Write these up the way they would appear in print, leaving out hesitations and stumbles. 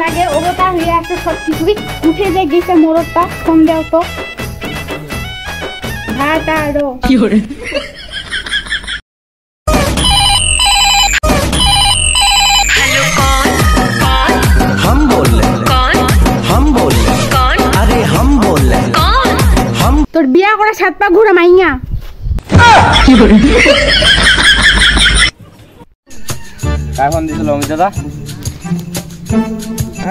লাগে ওটা হয়ে একটা সব কিছুই উঠে যায় গেছে মোড়টা ফোন দাও তো ভাতারো কি করে हेलो कौन कौन हम बोल रहे हैं कौन हम बोल रहे हैं कौन अरे हम बोल रहे हैं कौन हम তোর বিয়া করে সাত পা ঘুরে মাইয়া কি করে কার ফোন দিছিল অমিত দাদা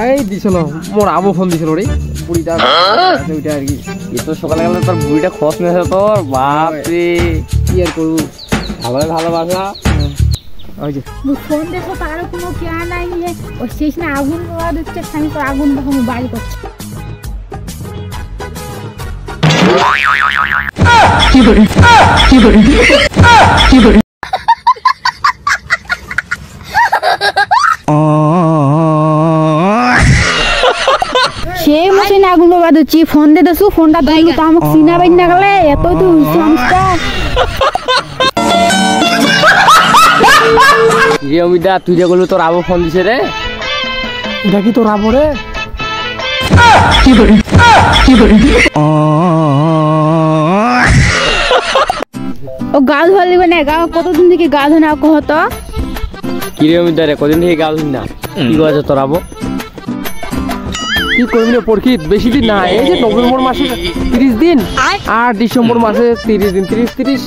এই দিছিল মোর আবু ফোন দিছিল রে বুড়িটা ওইটা আর কি এত সকালে গেলে তোর বুড়িটা খোঁজ নিয়েছে তোর বাপ রে কি আর করবো ভালোই ভালোবাসা ওই যে ফোন দেখো তারও কোনো কেয়া নাই নিয়ে ও শেষ না আগুন দেওয়া দিচ্ছে আমি তো আগুন দেখো বাড়ি করছি কি করে কি করে কি করে সে মশিন আগুন দেওয়া দিচ্ছি ফোন দিয়ে দেছো ফোনটা ধরলো তো আমাকে চিনা বাইন না গেলে এতই তো সমস্যা রে অমিতা তুই যে বললি তোর আবু ফোন দিছে রে এটা কি তোর আবু রে কি করে কি করে ও গা ধোয়া লিবে না গা কতদিন থেকে গা ধোয়া না কহতো কি রে অমিতা রে কদিন থেকে গাল না কি করেছে তোর আবু কি করবি রে পরকি বেশি দিন না এই যে নভেম্বর মাসে 30 দিন আর ডিসেম্বর মাসে 30 দিন 30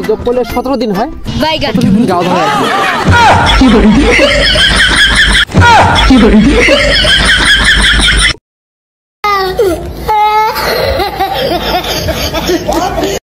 যোগ করলে 17 দিন হয় কতদিন গাও ধরে কি করে কি করে